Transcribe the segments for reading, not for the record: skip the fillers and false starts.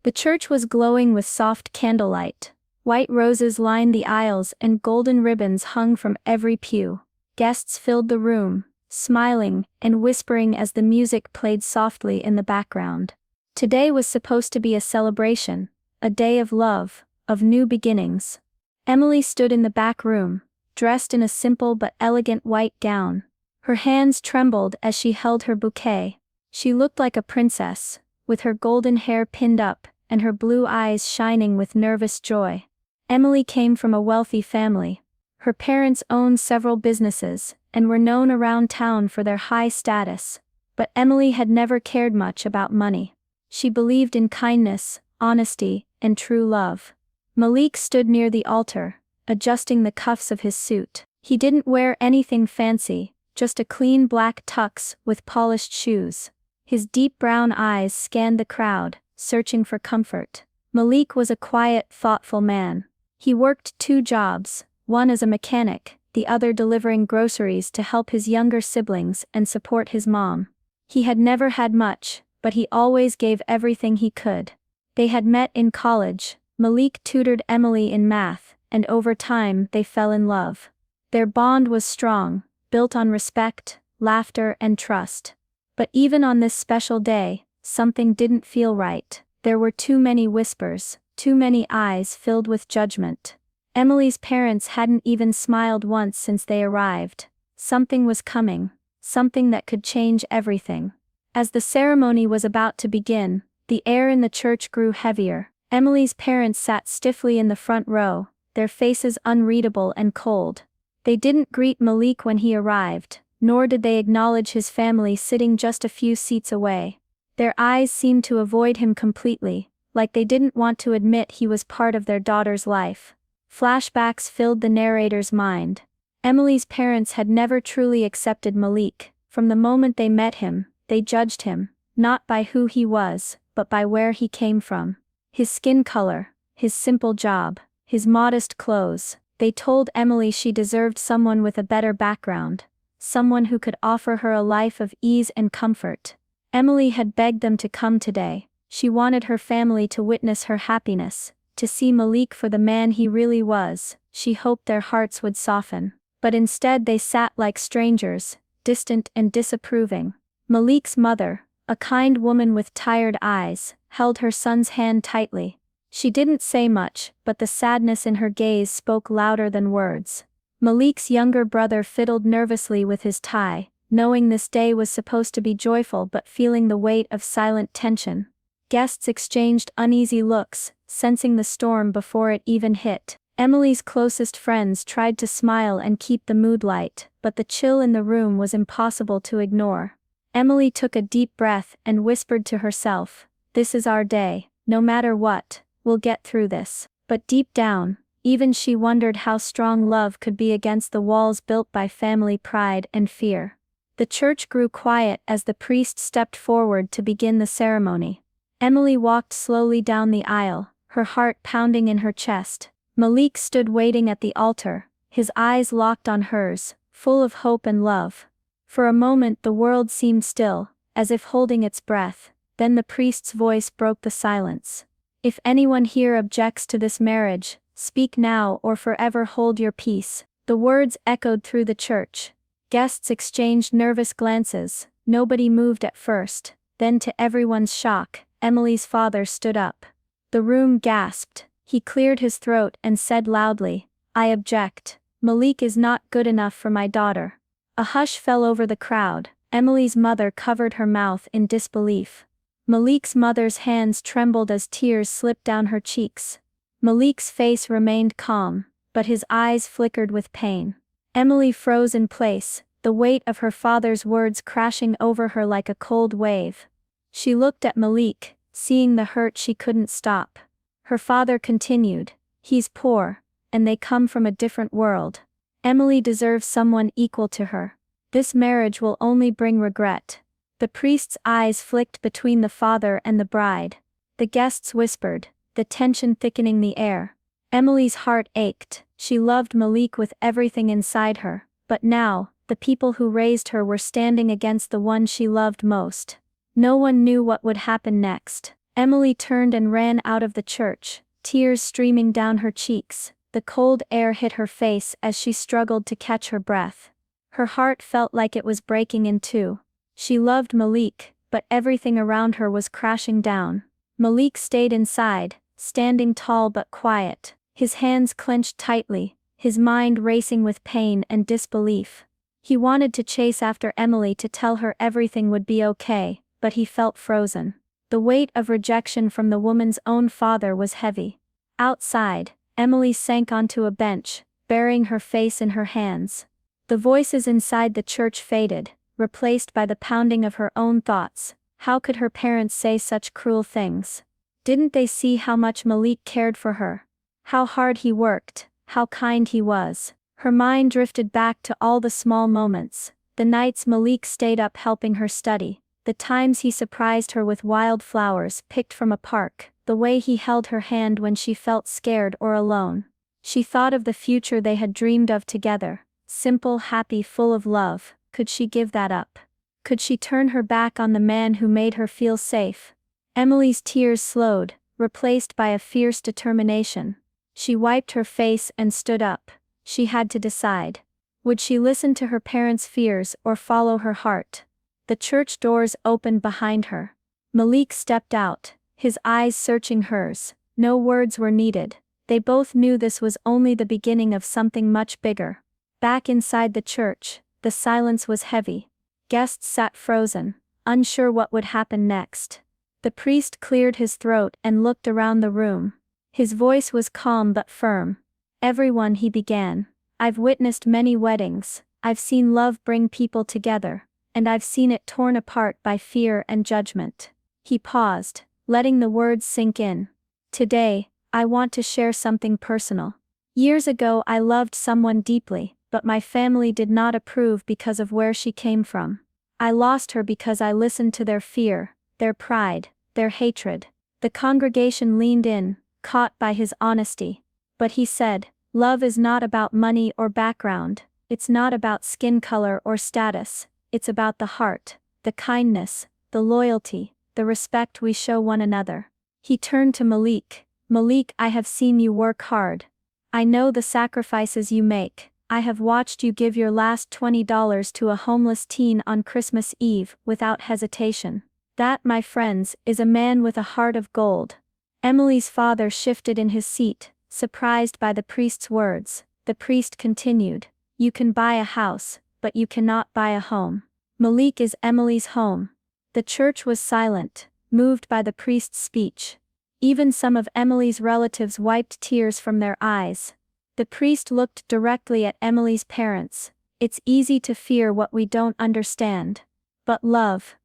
The church was glowing with soft candlelight. White roses lined the aisles and golden ribbons hung from every pew. Guests filled the room, smiling and whispering as the music played softly in the background. Today was supposed to be a celebration, a day of love, of new beginnings. Emily stood in the back room, dressed in a simple but elegant white gown. Her hands trembled as she held her bouquet. She looked like a princess, with her golden hair pinned up, and her blue eyes shining with nervous joy. Emily came from a wealthy family. Her parents owned several businesses, and were known around town for their high status. But Emily had never cared much about money. She believed in kindness, honesty, and true love. Malik stood near the altar, adjusting the cuffs of his suit. He didn't wear anything fancy, just a clean black tux with polished shoes. His deep brown eyes scanned the crowd, searching for comfort. Malik was a quiet, thoughtful man. He worked 2 jobs, one as a mechanic, the other delivering groceries to help his younger siblings and support his mom. He had never had much, but he always gave everything he could. They had met in college. Malik tutored Emily in math, and over time they fell in love. Their bond was strong, built on respect, laughter, and trust. But even on this special day, something didn't feel right. There were too many whispers, too many eyes filled with judgment. Emily's parents hadn't even smiled once since they arrived. Something was coming, something that could change everything. As the ceremony was about to begin, the air in the church grew heavier. Emily's parents sat stiffly in the front row, their faces unreadable and cold. They didn't greet Malik when he arrived, nor did they acknowledge his family sitting just a few seats away. Their eyes seemed to avoid him completely, like they didn't want to admit he was part of their daughter's life. Flashbacks filled the narrator's mind. Emily's parents had never truly accepted Malik. From the moment they met him, they judged him, not by who he was, but by where he came from. His skin color, his simple job, his modest clothes. They told Emily she deserved someone with a better background, someone who could offer her a life of ease and comfort. Emily had begged them to come today. She wanted her family to witness her happiness, to see Malik for the man he really was. She hoped their hearts would soften. But instead they sat like strangers, distant and disapproving. Malik's mother, a kind woman with tired eyes, held her son's hand tightly. She didn't say much, but the sadness in her gaze spoke louder than words. Malik's younger brother fiddled nervously with his tie, knowing this day was supposed to be joyful but feeling the weight of silent tension. Guests exchanged uneasy looks, sensing the storm before it even hit. Emily's closest friends tried to smile and keep the mood light, but the chill in the room was impossible to ignore. Emily took a deep breath and whispered to herself, "This is our day, no matter what, we'll get through this." But deep down, even she wondered how strong love could be against the walls built by family pride and fear. The church grew quiet as the priest stepped forward to begin the ceremony. Emily walked slowly down the aisle, her heart pounding in her chest. Malik stood waiting at the altar, his eyes locked on hers, full of hope and love. For a moment the world seemed still, as if holding its breath. Then the priest's voice broke the silence. "If anyone here objects to this marriage, speak now or forever hold your peace." The words echoed through the church. Guests exchanged nervous glances. Nobody moved at first. Then to everyone's shock, Emily's father stood up. The room gasped. He cleared his throat and said loudly, "I object. Malik is not good enough for my daughter." A hush fell over the crowd. Emily's mother covered her mouth in disbelief. Malik's mother's hands trembled as tears slipped down her cheeks. Malik's face remained calm, but his eyes flickered with pain. Emily froze in place, the weight of her father's words crashing over her like a cold wave. She looked at Malik, seeing the hurt she couldn't stop. Her father continued, "He's poor, and they come from a different world. Emily deserves someone equal to her. This marriage will only bring regret." The priest's eyes flicked between the father and the bride. The guests whispered, the tension thickening the air. Emily's heart ached. She loved Malik with everything inside her, but now, the people who raised her were standing against the one she loved most. No one knew what would happen next. Emily turned and ran out of the church, tears streaming down her cheeks. The cold air hit her face as she struggled to catch her breath. Her heart felt like it was breaking in two. She loved Malik, but everything around her was crashing down. Malik stayed inside, standing tall but quiet, his hands clenched tightly, his mind racing with pain and disbelief. He wanted to chase after Emily to tell her everything would be okay, but he felt frozen. The weight of rejection from the woman's own father was heavy. Outside, Emily sank onto a bench, burying her face in her hands. The voices inside the church faded, replaced by the pounding of her own thoughts. How could her parents say such cruel things? Didn't they see how much Malik cared for her? How hard he worked, how kind he was. Her mind drifted back to all the small moments, the nights Malik stayed up helping her study, the times he surprised her with wild flowers picked from a park, the way he held her hand when she felt scared or alone. She thought of the future they had dreamed of together, simple, happy, full of love. Could she give that up? Could she turn her back on the man who made her feel safe? Emily's tears slowed, replaced by a fierce determination. She wiped her face and stood up. She had to decide. Would she listen to her parents' fears or follow her heart? The church doors opened behind her. Malik stepped out, his eyes searching hers. No words were needed. They both knew this was only the beginning of something much bigger. Back inside the church, the silence was heavy. Guests sat frozen, unsure what would happen next. The priest cleared his throat and looked around the room. His voice was calm but firm. "Everyone," he began, "I've witnessed many weddings, I've seen love bring people together, and I've seen it torn apart by fear and judgment." He paused, letting the words sink in. "Today, I want to share something personal. Years ago I loved someone deeply, but my family did not approve because of where she came from. I lost her because I listened to their fear, their pride, their hatred." The congregation leaned in, caught by his honesty. But he said, "Love is not about money or background, it's not about skin color or status, it's about the heart, the kindness, the loyalty, the respect we show one another." He turned to Malik. "Malik, I have seen you work hard. I know the sacrifices you make. I have watched you give your last $20 to a homeless teen on Christmas Eve without hesitation. That, my friends, is a man with a heart of gold." Emily's father shifted in his seat, surprised by the priest's words. The priest continued, "You can buy a house, but you cannot buy a home. Malik is Emily's home." The church was silent, moved by the priest's speech. Even some of Emily's relatives wiped tears from their eyes. The priest looked directly at Emily's parents. "It's easy to fear what we don't understand. But love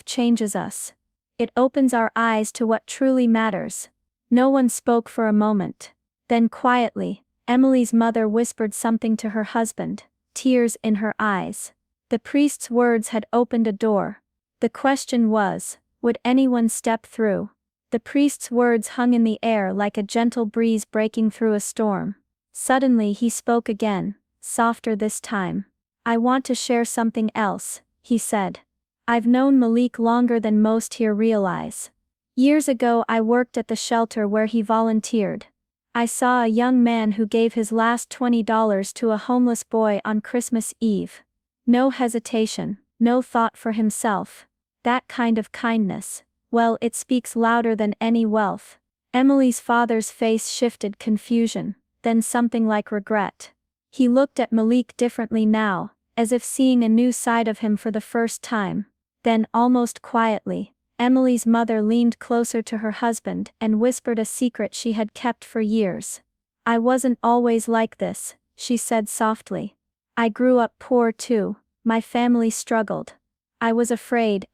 changes us. It opens our eyes to what truly matters." No one spoke for a moment. Then quietly, Emily's mother whispered something to her husband, tears in her eyes. The priest's words had opened a door. The question was, would anyone step through? The priest's words hung in the air like a gentle breeze breaking through a storm. Suddenly he spoke again, softer this time. "I want to share something else," he said. "I've known Malik longer than most here realize. Years ago I worked at the shelter where he volunteered. I saw a young man who gave his last $20 to a homeless boy on Christmas Eve. No hesitation, no thought for himself. That kind of kindness, well, it speaks louder than any wealth." Emily's father's face shifted confusion, then something like regret. He looked at Malik differently now, as if seeing a new side of him for the first time. Then, almost quietly, Emily's mother leaned closer to her husband and whispered a secret she had kept for years. "I wasn't always like this," she said softly. "I grew up poor too, my family struggled. I was afraid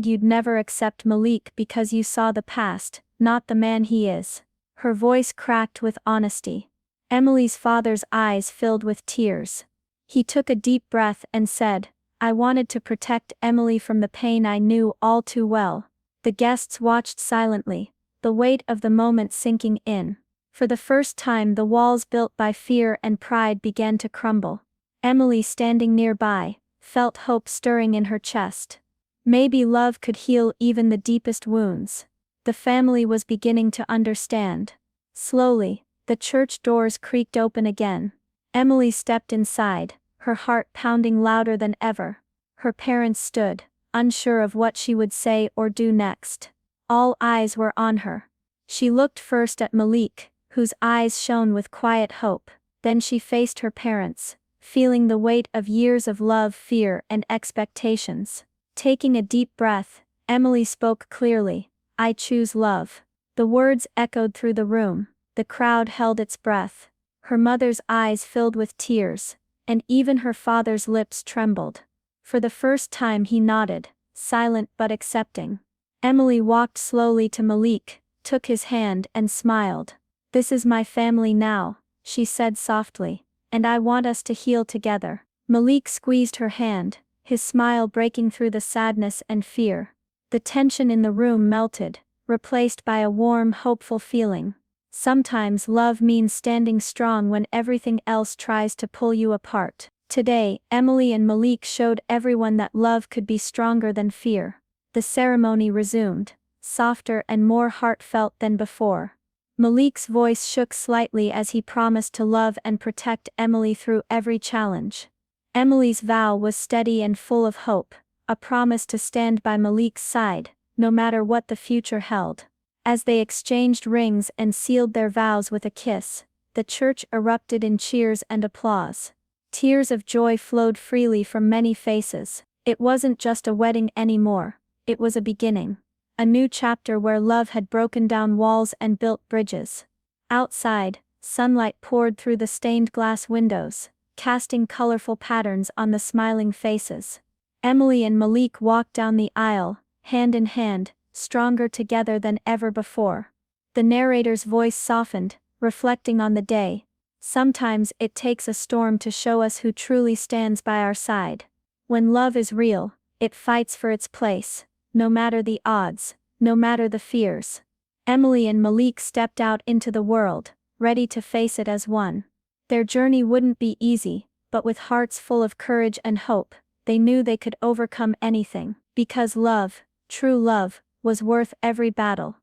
you'd never accept Malik because you saw the past, not the man he is." Her voice cracked with honesty. Emily's father's eyes filled with tears. He took a deep breath and said, "I wanted to protect Emily from the pain I knew all too well." The guests watched silently, the weight of the moment sinking in. For the first time the walls built by fear and pride began to crumble. Emily, standing nearby, felt hope stirring in her chest. Maybe love could heal even the deepest wounds. The family was beginning to understand. Slowly, the church doors creaked open again. Emily stepped inside, her heart pounding louder than ever. Her parents stood, unsure of what she would say or do next. All eyes were on her. She looked first at Malik, whose eyes shone with quiet hope. Then she faced her parents, feeling the weight of years of love, fear, and expectations. Taking a deep breath, Emily spoke clearly, "I choose love." The words echoed through the room. The crowd held its breath. Her mother's eyes filled with tears, and even her father's lips trembled. For the first time he nodded, silent but accepting. Emily walked slowly to Malik, took his hand and smiled. "This is my family now," she said softly, "and I want us to heal together." Malik squeezed her hand, his smile breaking through the sadness and fear. The tension in the room melted, replaced by a warm, hopeful feeling. Sometimes love means standing strong when everything else tries to pull you apart. Today, Emily and Malik showed everyone that love could be stronger than fear. The ceremony resumed, softer and more heartfelt than before. Malik's voice shook slightly as he promised to love and protect Emily through every challenge. Emily's vow was steady and full of hope, a promise to stand by Malik's side, no matter what the future held. As they exchanged rings and sealed their vows with a kiss, the church erupted in cheers and applause. Tears of joy flowed freely from many faces. It wasn't just a wedding anymore, it was a beginning. A new chapter where love had broken down walls and built bridges. Outside, sunlight poured through the stained glass windows, casting colorful patterns on the smiling faces. Emily and Malik walked down the aisle, hand in hand, stronger together than ever before. The narrator's voice softened, reflecting on the day. "Sometimes it takes a storm to show us who truly stands by our side. When love is real, it fights for its place, no matter the odds, no matter the fears." Emily and Malik stepped out into the world, ready to face it as one. Their journey wouldn't be easy, but with hearts full of courage and hope, they knew they could overcome anything, because love, true love, was worth every battle.